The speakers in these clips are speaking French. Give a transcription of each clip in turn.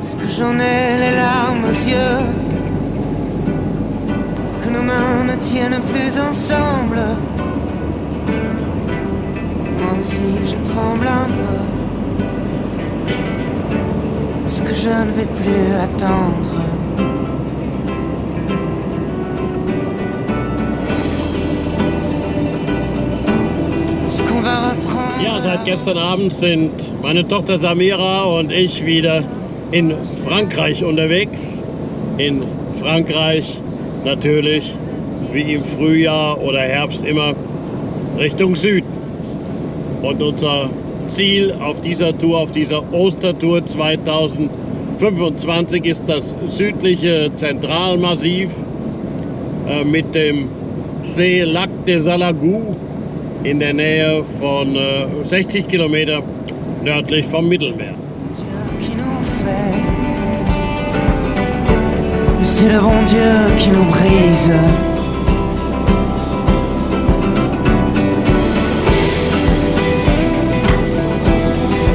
Est-ce que j'en ai les larmes aux yeux, que nos mains ne tiennent plus ensemble? Moi aussi je tremble un peu, parce que je ne vais plus attendre. Est-ce qu'on va reprendre? Ja, seit gestern Abend sind meine Tochter Samira und ich wieder in Frankreich unterwegs. In Frankreich natürlich, wie im Frühjahr oder Herbst immer, Richtung Süden. Und unser Ziel auf dieser Tour, auf dieser Ostertour 2025 ist das südliche Zentralmassiv mit dem See Lac des Salagou in der Nähe von 60 Kilometer nördlich vom Mittelmeer. C'est le bon Dieu qui nous brise.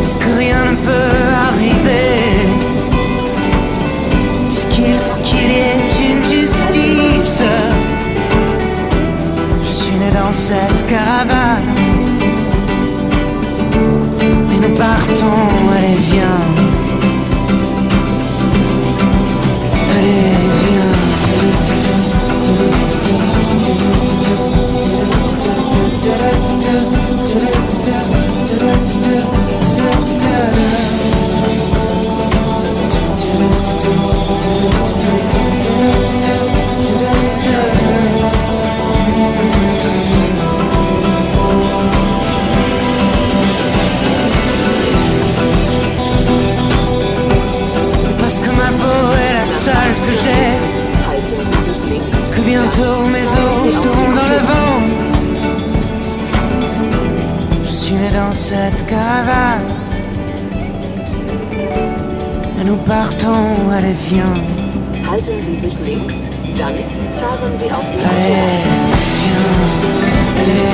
Est-ce que rien ne peut arriver, puisqu'il faut qu'il y ait une justice? Je suis né dans cette caravane, et nous partons, allez viens. Allez viens. Parce que ma peau est la seule que j'ai, que bientôt mes os seront dans le vent. Je suis né dans cette caravane, et nous partons, allez viens. Halten Sie sich links, dann fahren Sie auf die Allez viens, allez.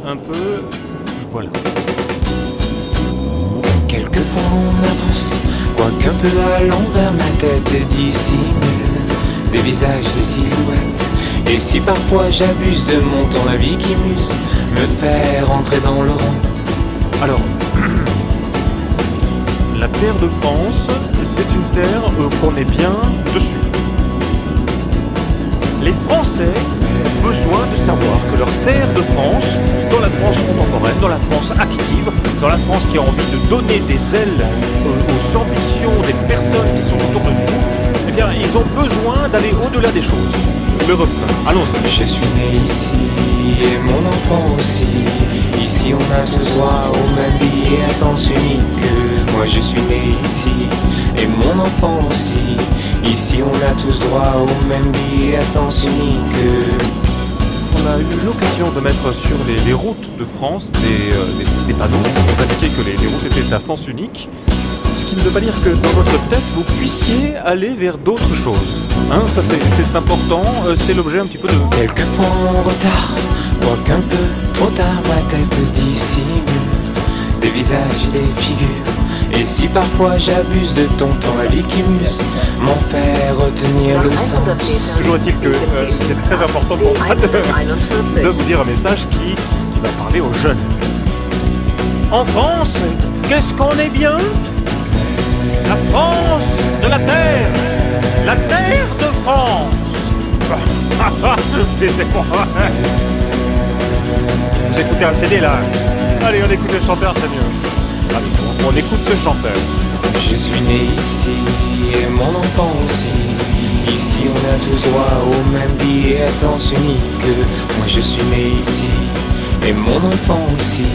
Un peu, voilà. Quelquefois on avance, quoiqu'un peu à l'envers, ma tête dissimule des visages, des silhouettes. Et si parfois j'abuse de mon temps, la vie qui muse me fait rentrer dans le rang. Alors, la terre de France, c'est une terre qu'on est bien dessus. Les Français ont besoin de savoir que leur terre de France, dans la France contemporaine, dans la France active, dans la France qui a envie de donner des ailes aux ambitions des personnes qui sont autour de nous, eh bien, ils ont besoin d'aller au-delà des choses. Le refrain, allons-y. Je suis né ici, et mon enfant aussi. Ici on a tous droit au même billet à sens unique. Moi je suis né ici, et mon enfant aussi. Ici on a tous droit au même billet à sens unique. On a eu l'occasion de mettre sur les routes de France des panneaux pour indiquer que les routes étaient à sens unique. Ce qui ne veut pas dire que dans votre tête vous puissiez aller vers d'autres choses. Hein, ça c'est important, c'est l'objet un petit peu de... Quelquefois en retard, quoiqu'un peu trop tard, ma tête dissimule des visages et des figures. Et si parfois j'abuse de ton temps, la vie qui muse m'en fait retenir le sens. Toujours est-il que c'est très important pour moi de vous dire un message qui va parler aux jeunes. En France, qu'est-ce qu'on est bien? La France de la terre de France. Vous écoutez un CD là? Allez, on écoute le chanteur, c'est mieux. On écoute ce chanteur. Je suis né ici et mon enfant aussi. Ici on a tous droit au même billet à sens unique. Moi je suis né ici et mon enfant aussi.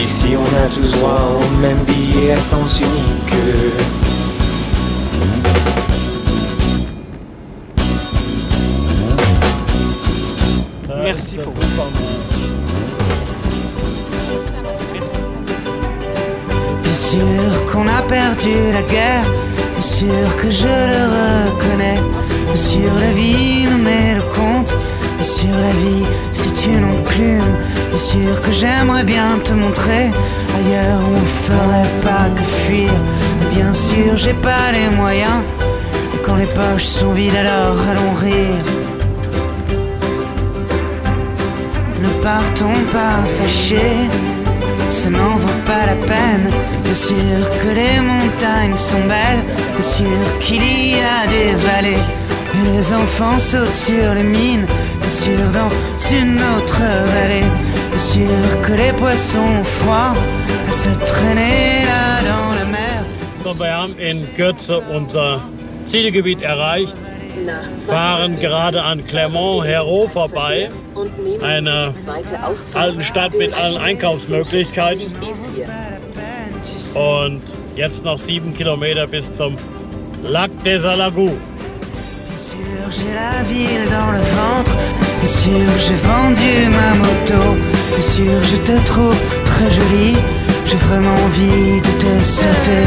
Ici on a tous droit au même billet à sens unique. Merci pour votre temps. Bien sûr qu'on a perdu la guerre, bien sûr que je le reconnais. Bien sûr la vie nous met le compte, bien sûr la vie c'est une enclume. Bien sûr que j'aimerais bien te montrer ailleurs où on ferait pas que fuir. Mais bien sûr j'ai pas les moyens, et quand les poches sont vides alors allons rire. Ne partons pas fâchés, ça n'en vaut pas la peine. Bien sûr que les montagnes sont belles, bien sûr qu'il y a des vallées, et les enfants sautent sur les mines, bien sûr dans une autre vallée. Bien sûr que les poissons ont froid à se traîner là dans la mer. So, wir haben in Kürze unser Zielgebiet erreicht, fahren gerade an Clermont-Ferrand vorbei, einer alten Stadt mit allen Einkaufsmöglichkeiten. Und jetzt noch 7 Kilometer bis zum Lac des Alagou. Bien sûr j'ai la ville dans le ventre, bien sûr j'ai vendu ma moto, bien sûr je te trouve très jolie, j'ai vraiment envie de te sauter.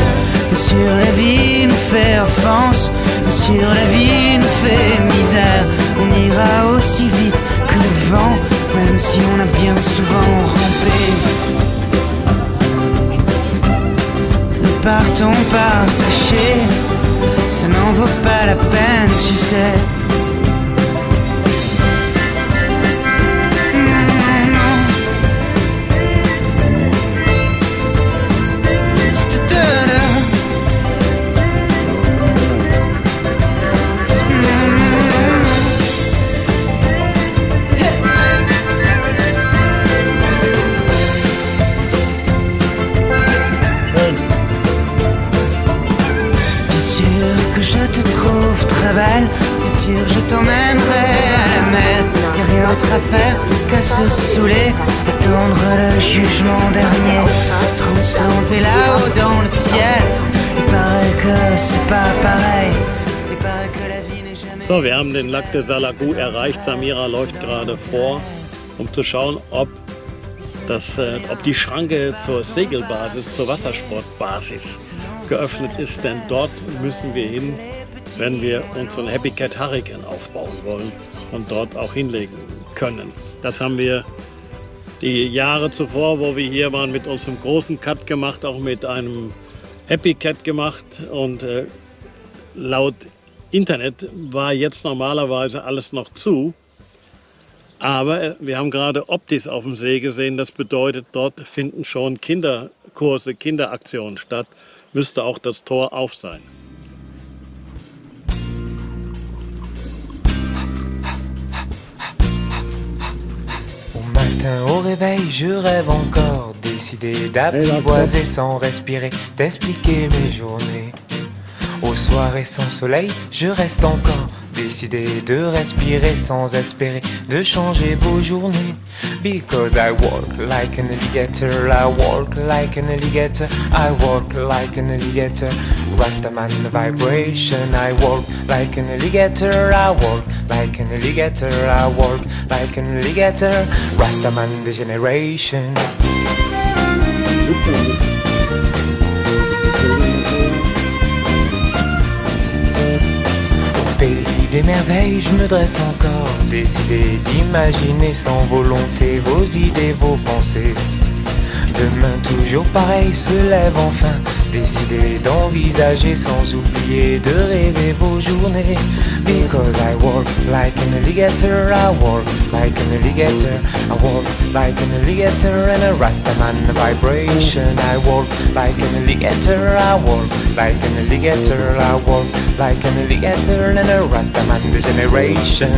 Bien sûr la vie nous fait offense, bien sûr la vie nous fait misère. On ira aussi vite que le vent, même si on a bien souvent rampé. Ne partons pas fâchés, ça n'en vaut pas la peine, tu sais. Je te trouve très belle, bien sûr je t'emmènerai à la mer. Y'a rien d'autre à faire qu'à se saouler, attendre le jugement dernier, transplanter là-haut dans le ciel. Il paraît que c'est pas pareil, il paraît que la vie n'est jamais... So, wir haben den Lac des Alagou erreicht. Samira läuft gerade vor, um zu schauen, ob die Schranke zur Segelbasis, zur Wassersportbasis geöffnet ist, denn dort müssen wir hin, wenn wir unseren Happy Cat Hurricane aufbauen wollen und dort auch hinlegen können. Das haben wir die Jahre zuvor, wo wir hier waren, mit unserem großen Cat gemacht, auch mit einem Happy Cat gemacht, und laut Internet war jetzt normalerweise alles noch zu. Aber wir haben gerade Optis auf dem See gesehen, das bedeutet, dort finden schon Kinderkurse, Kinderaktionen statt. Müsste auch das Tor auf sein. Au matin au réveil, je rêve encore, décidé d'apprivoiser sans respirer, d'expliquer mes journées. Aux soirées sans soleil, je reste encore décidé de respirer sans espérer de changer vos journées. Because I walk like an alligator, I walk like an alligator, I walk like an alligator. Rastaman vibration, I walk like an alligator, I walk like an alligator, I walk like an alligator. Rastaman degeneration. Pays des merveilles, je me dresse encore, décidé d'imaginer sans volonté vos idées, vos pensées. Demain toujours pareil se lève enfin, décidé d'envisager sans oublier de rêver vos journées. Because I walk like an alligator, I walk like an alligator, I walk like an alligator and a Rastaman vibration. I walk like an alligator, I walk like an alligator, I walk like an alligator and a Rastaman degeneration.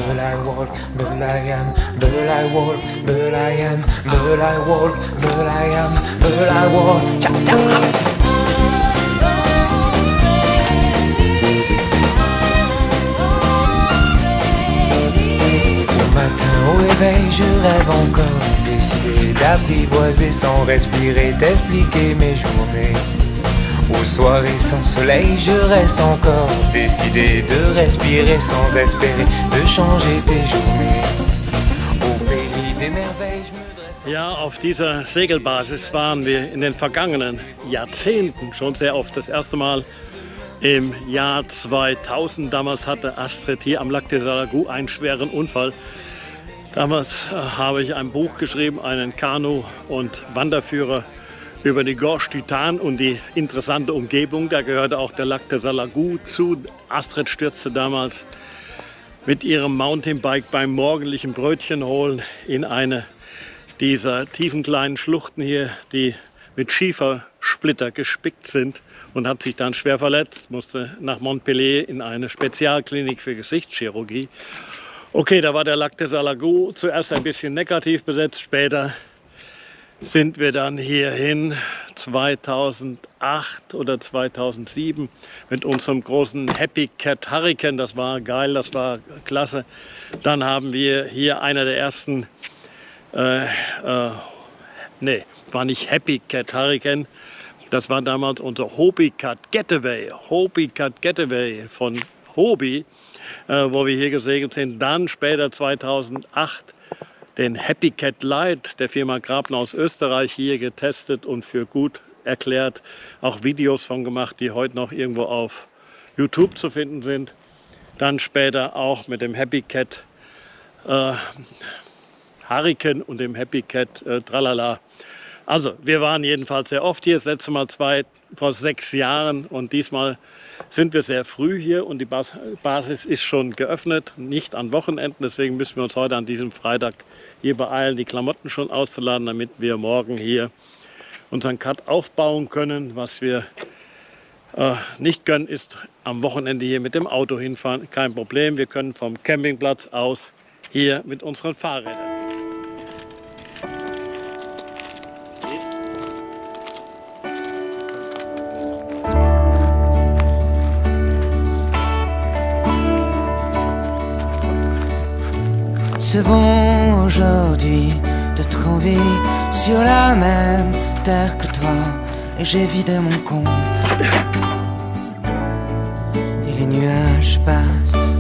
but I walk, but I am, but I walk, but I am, but I walk, but I am, but I walk. Cha cha. Au réveil, je rêve encore, décidé d'apprivoiser sans respirer, d'expliquer mes journées. Aux soirées sans soleil, je reste encore, décidé de respirer sans espérer, de changer tes journées. Au pays des merveilles, je me dresse. Ja, auf dieser Segelbasis waren wir in den vergangenen Jahrzehnten schon sehr oft. Das erste Mal im Jahr 2000. Damals hatte Astrid hier am Lac de Salagout einen schweren Unfall. Damals habe ich ein Buch geschrieben, einen Kanu- und Wanderführer über die Gorge du Tarn und die interessante Umgebung. Da gehörte auch der Lac de Salagout zu. Astrid stürzte damals mit ihrem Mountainbike beim morgendlichen Brötchen holen in eine dieser tiefen kleinen Schluchten hier, die mit Schiefersplitter gespickt sind, und hat sich dann schwer verletzt, musste nach Montpellier in eine Spezialklinik für Gesichtschirurgie. Okay, da war der Lac de Salagout zuerst ein bisschen negativ besetzt, später sind wir dann hierhin 2008 oder 2007 mit unserem großen Happy Cat Hurricane. Das war geil, das war klasse. Dann haben wir hier einer der ersten, nee, war nicht Happy Cat Hurricane, das war damals unser Hobie Cat Getaway von Hobie, wo wir hier gesegelt sind. Dann später 2008 den Happy Cat Light der Firma Grabner aus Österreich hier getestet und für gut erklärt. Auch Videos von gemacht, die heute noch irgendwo auf YouTube zu finden sind. Dann später auch mit dem Happy Cat Hurricane und dem Happy Cat Tralala. Also wir waren jedenfalls sehr oft hier, das letzte Mal vor 6 Jahren, und diesmal sind wir sehr früh hier und die Basis ist schon geöffnet, nicht an Wochenenden. Deswegen müssen wir uns heute an diesem Freitag hier beeilen, die Klamotten schon auszuladen, damit wir morgen hier unseren Cut aufbauen können. Was wir nicht können, ist am Wochenende hier mit dem Auto hinfahren. Kein Problem, wir können vom Campingplatz aus hier mit unseren Fahrrädern. C'est bon aujourd'hui d'être en vie sur la même terre que toi, et j'ai vidé mon compte et les nuages passent.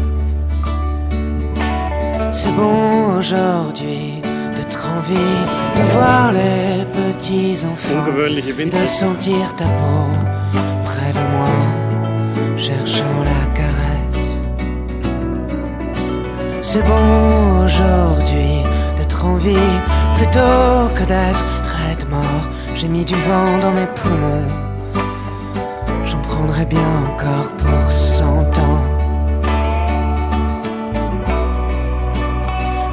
C'est bon aujourd'hui d'être en vie, de voir les petits enfants et de sentir ta peau près de moi, cherchant la caresse. C'est bon aujourd'hui d'être en vie, plutôt que d'être raide mort. J'ai mis du vent dans mes poumons, j'en prendrai bien encore pour 100 ans.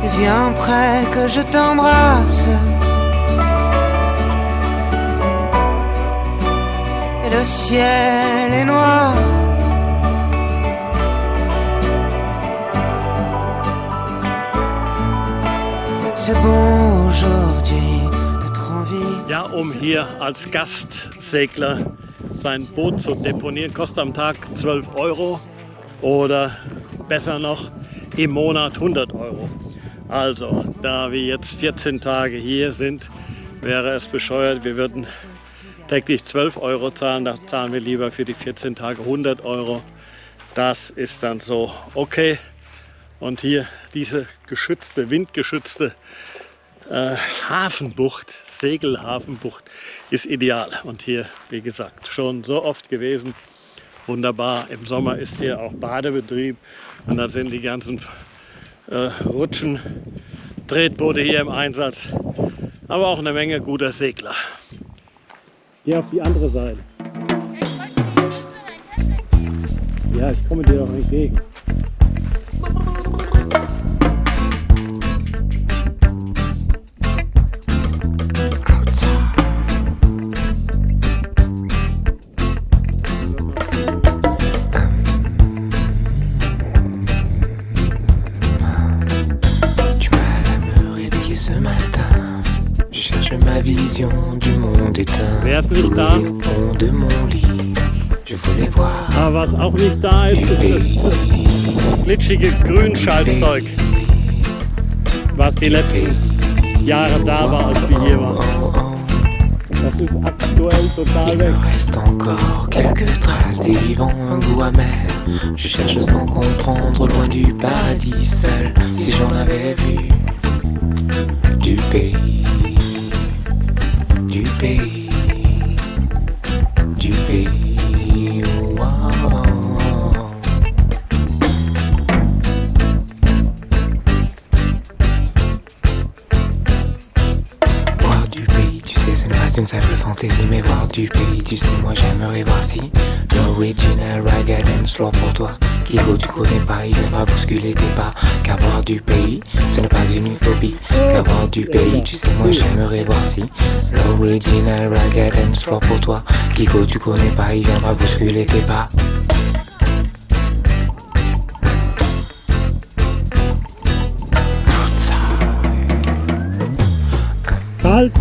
Et viens près que je t'embrasse, et le ciel est noir. Ja, hier als Gastsegler sein Boot zu deponieren, kostet am Tag 12 € oder besser noch im Monat 100 €. Also, da wir jetzt 14 Tage hier sind, wäre es bescheuert, wir würden täglich 12 € zahlen, da zahlen wir lieber für die 14 Tage 100 €. Das ist dann so okay. Und hier diese geschützte, windgeschützte Hafenbucht, Segelhafenbucht ist ideal. Und hier, wie gesagt, schon so oft gewesen. Wunderbar. Im Sommer ist hier auch Badebetrieb und dann sind die ganzen Rutschen, Tretboote hier im Einsatz. Aber auch eine Menge guter Segler. Geh auf die andere Seite. Ja, ich komme dir doch entgegen. vision du monde éteint. Wer ist nicht da? Au fond de mon lit, je voulais voir. Aber was auch nicht da ist, ist das glitschige Grünscheißzeug, was die letzten Jahre da war, als wir hier waren. Das ist aktuell total Il weg. me reste encore quelques traces des vivants, un goût amer. Je cherche sans comprendre, loin du paradis seul. Si j'en avais vu du pays, du pays, du pays. Oh, oh, oh. Voir du pays, tu sais, ce ne reste une simple fantaisie. Mais voir du pays, tu sais, moi j'aimerais voir si l'original raga dance floor pour toi. Kigo, tu connais pas, il viendra bousculer tes pas. Car voir du pays, ce n'est pas une utopie. Car voir du pays, tu sais, moi j'aimerais voir si l'original raga dance floor pour toi. Kigo, tu connais pas, il viendra bousculer tes pas. Kalt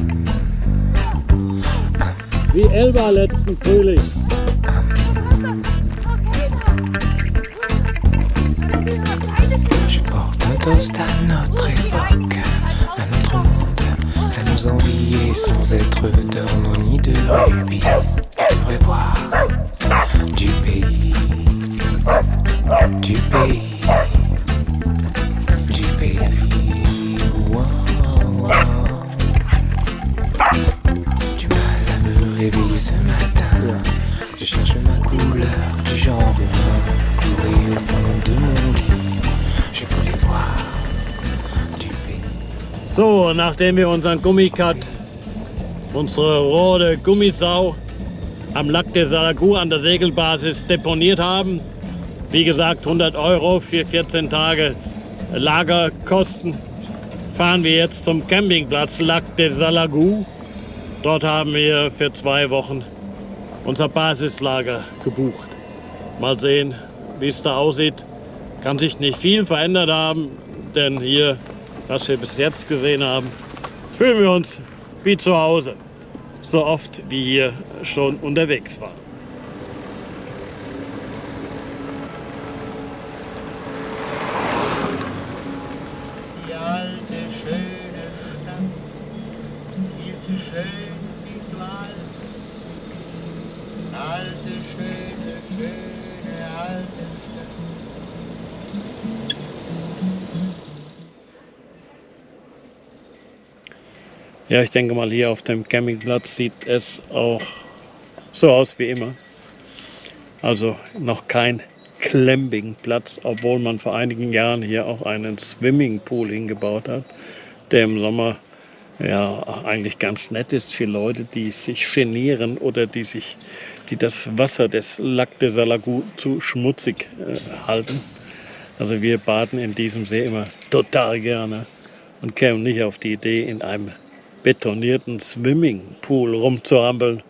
wie Elba letzten Frühling. Je porte un toast à notre époque, à notre monde, à nos envies et sans être d'or, nos nids de rubis. Je devrais voir du pays, du pays, du pays. Wow, wow. Du mal à me réveiller ce matin. Je cherche ma couleur du genre humain, clouée au fond de mon lit. Je voulais voir du pays. So, nachdem wir unseren Gummikat, unsere rote Gummisau am Lac des Salagou an der Segelbasis deponiert haben, wie gesagt 100 € für 14 Tage Lagerkosten, fahren wir jetzt zum Campingplatz Lac des Salagou. Dort haben wir für 2 Wochen unser Basislager gebucht. Mal sehen, wie es da aussieht. Kann sich nicht viel verändert haben, denn hier, was wir bis jetzt gesehen haben, fühlen wir uns wie zu Hause. So oft wie hier schon unterwegs waren. Die alte, schöne Stadt, viel zu schön, viel zu alt. Alte, schöne, schöne, alte Stadt. Ja, ich denke mal, hier auf dem Campingplatz sieht es auch so aus wie immer. Also noch kein Campingplatz, obwohl man vor einigen Jahren hier auch einen Swimmingpool hingebaut hat, der im Sommer ja eigentlich ganz nett ist für Leute, die sich genieren oder die das Wasser des Lac des Salagou zu schmutzig halten. Also wir baden in diesem See immer total gerne und kämen nicht auf die Idee, in einem betonierten Swimmingpool rumzuhampeln.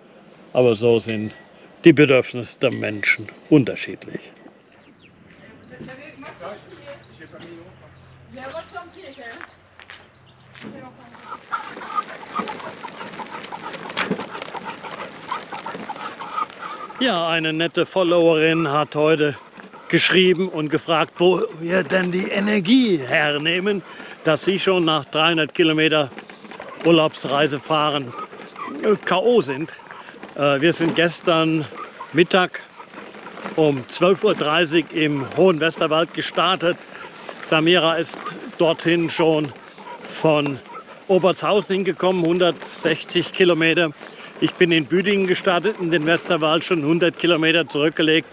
Aber so sind die Bedürfnisse der Menschen unterschiedlich. Ja, eine nette Followerin hat heute geschrieben und gefragt, wo wir denn die Energie hernehmen, dass sie schon nach 300 Kilometer Urlaubsreise fahren K.O. sind. Wir sind gestern Mittag um 12:30 Uhr im Hohen Westerwald gestartet. Samira ist dorthin schon von Obertshausen hingekommen, 160 Kilometer. Ich bin in Büdingen gestartet, in den Westerwald schon 100 Kilometer zurückgelegt.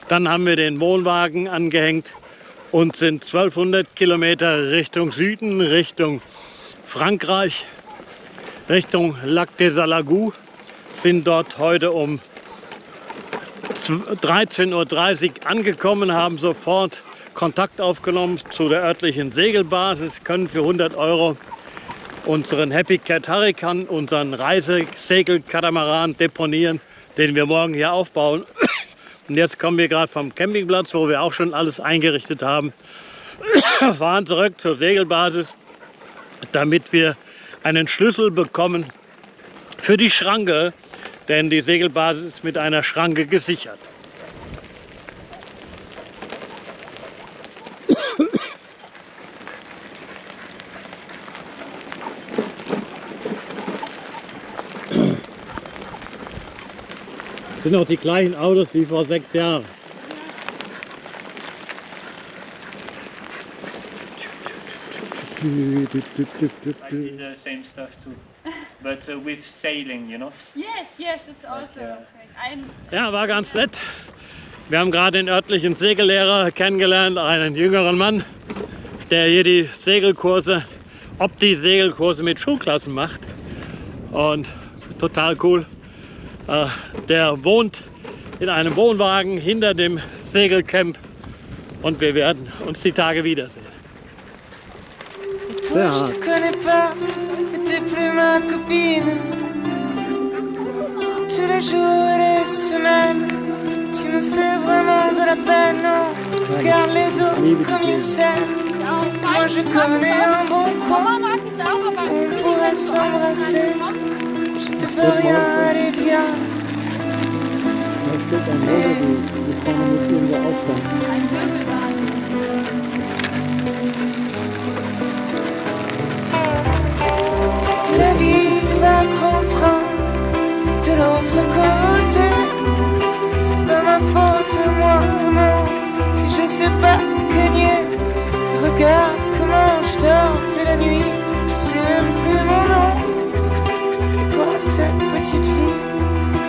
Dann haben wir den Wohnwagen angehängt und sind 1200 Kilometer Richtung Süden, Richtung Frankreich, Richtung Lac des Salagou. Sind dort heute um 13:30 Uhr angekommen, haben sofort Kontakt aufgenommen zu der örtlichen Segelbasis, können für 100 € unseren Happy Cat Hurricane, unseren Reisesegelkatamaran deponieren, den wir morgen hier aufbauen. Und jetzt kommen wir gerade vom Campingplatz, wo wir auch schon alles eingerichtet haben, fahren zurück zur Segelbasis, damit wir einen Schlüssel bekommen für die Schranke, denn die Segelbasis ist mit einer Schranke gesichert. Das sind auch die gleichen Autos wie vor 6 Jahren. I did the same stuff too, but with sailing, you know. Yes, yes, it's also great. Ja, war ganz nett. Wir haben gerade den örtlichen Segellehrer kennengelernt, einen jüngeren Mann, der hier die Segelkurse mit Schulklassen macht. Und total cool. Der wohnt in einem Wohnwagen hinter dem Segelcamp und wir werden uns die Tage wiedersehen. Toi, je te connais pas, mais t'es plus ma copine. Tous les jours et les semaines, tu me fais vraiment de la peine. Non, regarde les autres comme ils s'aiment. Moi je connais un bon coin où on pourrait s'embrasser. Je te veux rien, allez viens. La vie va grand train de l'autre côté. C'est pas ma faute, moi, non. Si je sais pas que nier. Regarde comment je dors plus la nuit. Je sais même plus mon nom. C'est quoi cette petite vie?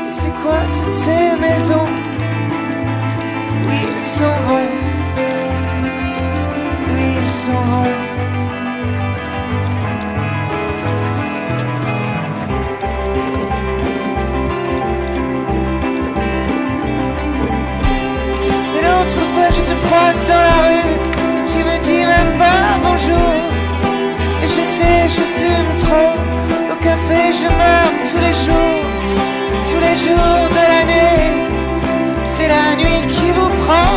Et c'est quoi toutes ces maisons? Oui, ils s'en vont. Oui, ils s'en vont. Je te croise dans la rue, tu me dis même pas bonjour. Et je sais, je fume trop, au café je meurs tous les jours de l'année. C'est la nuit qui vous prend.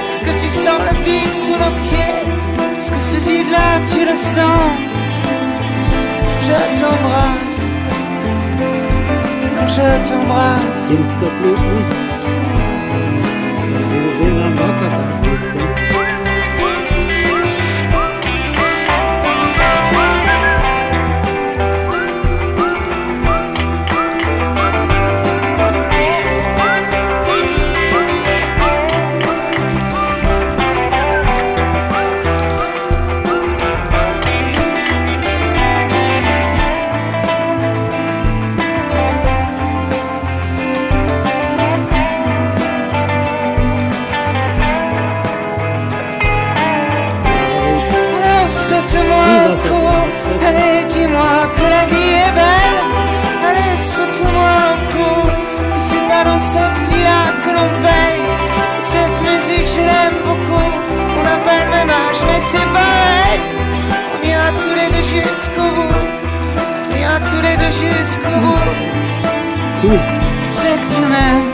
Est-ce que tu sens le vide sous nos pieds? Est-ce que ce vide-là tu le sens? Je t'embrasse, quand je t'embrasse. Allez, dis-moi que la vie est belle. Allez, saute-moi un coup. Que c'est pas dans cette vie-là que l'on paye. Et cette musique, je l'aime beaucoup. On n'a pas le même âge, mais c'est pareil. On ira tous les deux jusqu'au bout. On ira tous les deux jusqu'au bout. Je sais que tu m'aimes.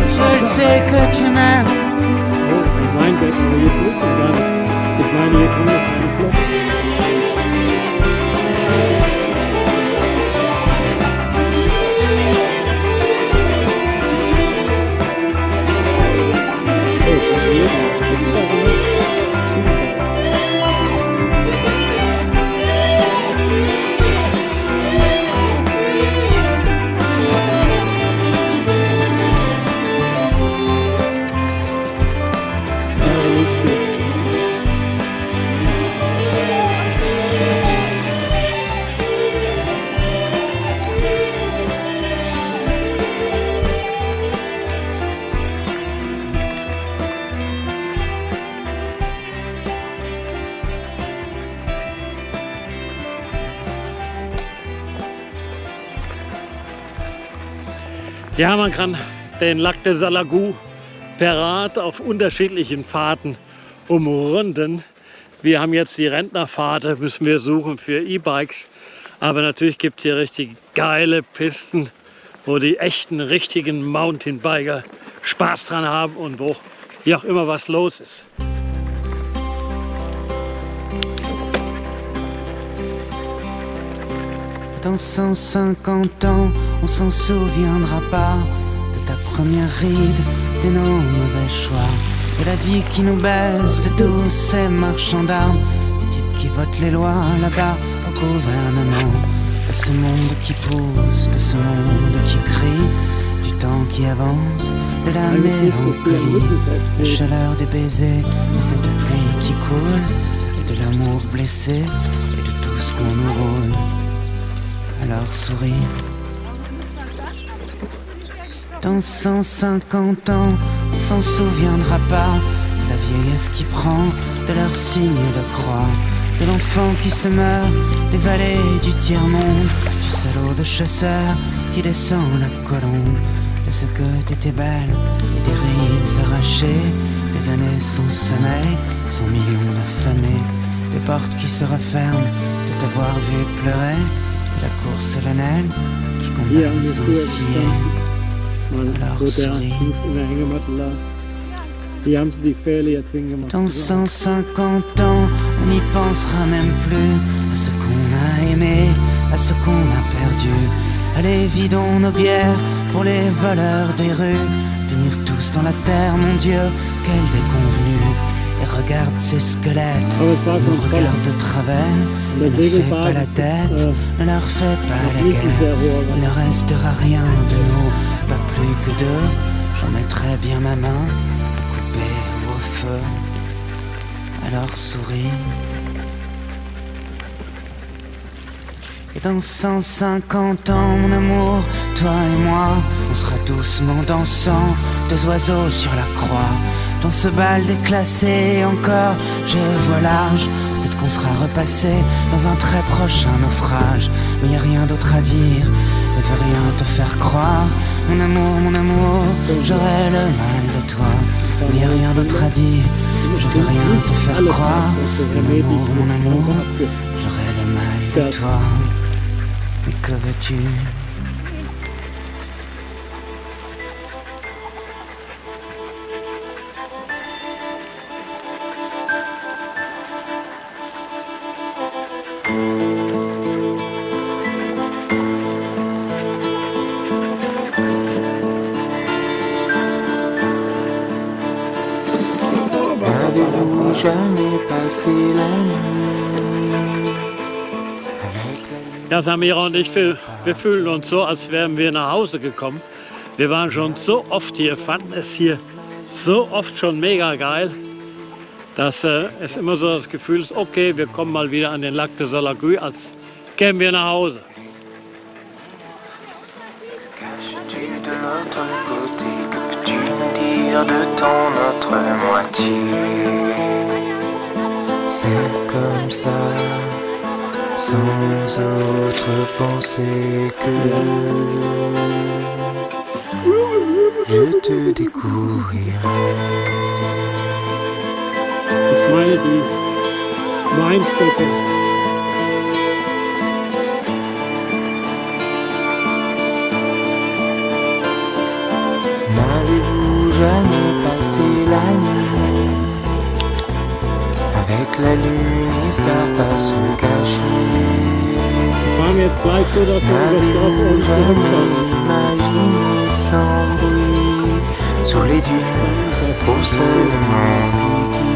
Je sais que tu m'aimes. Ja, man kann den Lac de Salagoux per Rad auf unterschiedlichen Fahrten umrunden. Wir haben jetzt die Rentnerfahrt, müssen wir suchen für E-Bikes. Aber natürlich gibt es hier richtig geile Pisten, wo die echten, richtigen Mountainbiker Spaß dran haben und wo hier auch immer was los ist. Dans 150 ans, on s'en souviendra pas de ta première ride, de nos mauvais choix, de la vie qui nous baise, de tous ces marchands d'armes, des types qui votent les lois là-bas au gouvernement, de ce monde qui pousse, de ce monde qui crie, du temps qui avance, de la mélancolie, la chaleur des baisers et cette pluie qui coule, et de l'amour blessé et de tout ce qu'on nous roule. Alors souris. Dans 150 ans, on s'en souviendra pas de la vieillesse qui prend, de leurs signes de croix, de l'enfant qui se meurt, des vallées du tiers-monde, du salaud de chasseur qui descend la colombe, de ce que t'étais belle et des rives arrachées, des années sans sommeil, 100 millions d'affamés, des portes qui se referment, de t'avoir vu pleurer, de la cour solennelle qui condamne sans scier. Alors souris. Dans 150 ans, on n'y pensera même plus à ce qu'on a aimé, à ce qu'on a perdu. Allez, vidons nos bières pour les voleurs des rues, venir tous dans la terre, mon Dieu, quelle déconvenue. Et regarde ces squelettes, nous regarde de travers, ne fais pas la tête, ne leur fais pas la guerre. Il ne restera rien de nous, pas plus que deux. J'en mettrai bien ma main, coupée au feu. Alors souris. Et dans 150 ans, mon amour, toi et moi, on sera doucement dansant, deux oiseaux sur la croix. Dans ce bal déclassé, encore je vois large. Peut-être qu'on sera repassé dans un très prochain naufrage. Mais y a rien d'autre à dire, ne veux rien te faire croire. Mon amour, j'aurai le mal de toi. Mais y a rien d'autre à dire, je veux rien te faire croire. Mon amour, j'aurai le mal de toi. Mais que veux-tu ? N'avez-vous jamais passé la nuit? Ja, Samira und ich, wir fühlen uns so, als wären wir nach Hause gekommen. Wir waren schon so oft hier, fanden es hier so oft schon mega geil, dass es immer so das Gefühl ist, okay, wir kommen mal wieder an den Lac de Solagü, als kämen wir nach Hause. Caches-tu de l'autre côté? Que peux-tu me dire de ton autre moitié? C'est comme ça, sans autre pensée que je te découvrirai. Ich meine die Weinstöcke. N'avez-vous jamais passé la nuit avec la lune et sa face cachée? N'avez-vous jamais imaginé sans bruit sur les dunes pour seulement nous dire: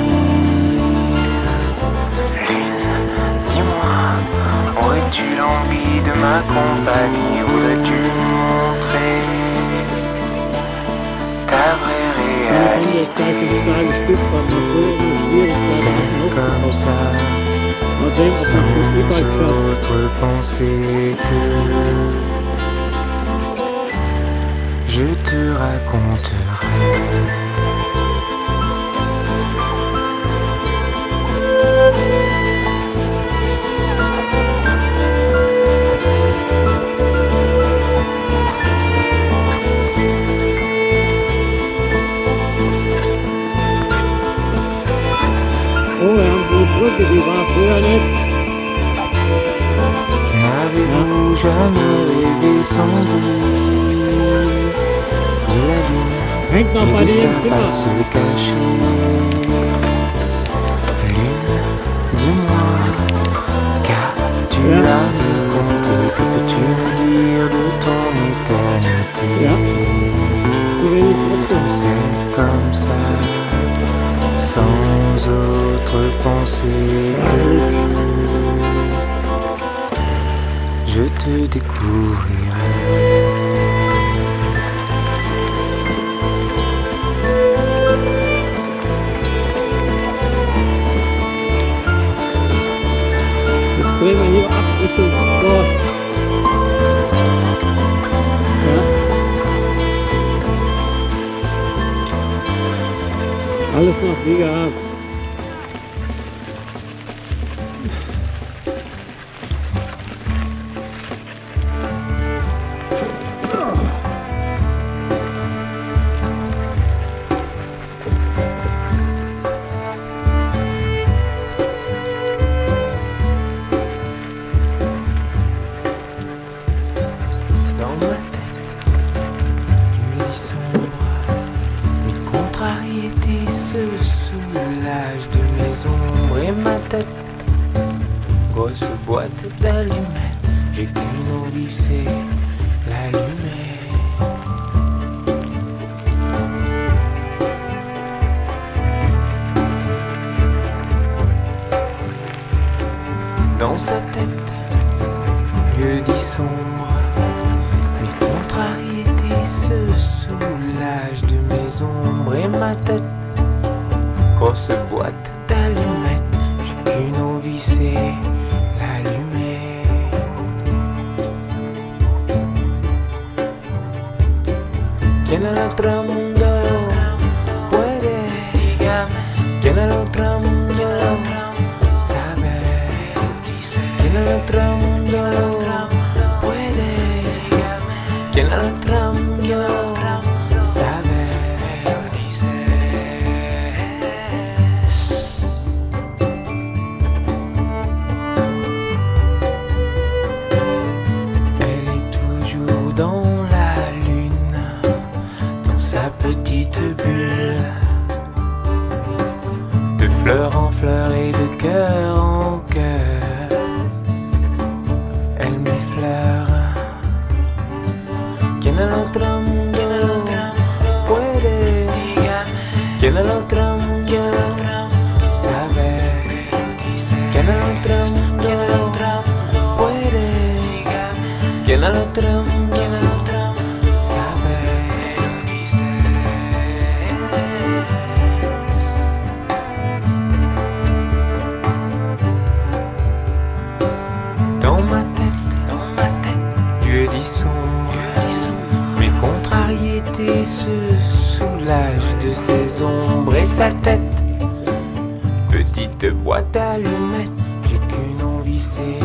Lune, dis-moi, aurais-tu l'envie de m'accompagner? Voudrais-tu montrer ta vraie réalité? C'est comme ça, sans autre pensée que je te raconterai. Oh, wir haben so eine Brücke, die war früher nicht. N'avez-vous jamais rêvé sans doute de la lune et de sa face cachée? Lune, dis-moi, qu'as-tu à me conter? Que peux-tu C'est comme ça, sans autre pensée que je te découvrirai. Jetzt drehen wir hier ab Richtung Dorf. Ja. Alles noch wie gehabt. Grosse boîte d'allumettes, j'ai qu'une envie, c'est l'allumer. Dans sa tête, lieu dit sombre, mes contrariétés se soulagent de mes ombres et ma tête. Grosse boîte d'allumettes, j'ai qu'une envie, c'est l'allumer. ¿Quién al otro mundo puede? ¿Quién al otro mundo sabe? ¿Quién al otro mundo puede? ¿Quién al otro mundo sabe? Dans la lune, dans sa petite bulle, de fleur en fleur et de cœur en cœur, elle m'effleure. ¿Quién al otro mundo puede? ¿Quién al otro mundo sabe? ¿Quién al otro mundo puede? ¿Quién al otro mundo sabe? Dans ma tête, lieu dit sombre, mes contrariétés se soulagent de ses ombres et sa tête. Petite boîte d'allumettes, j'ai qu'une envie, c'est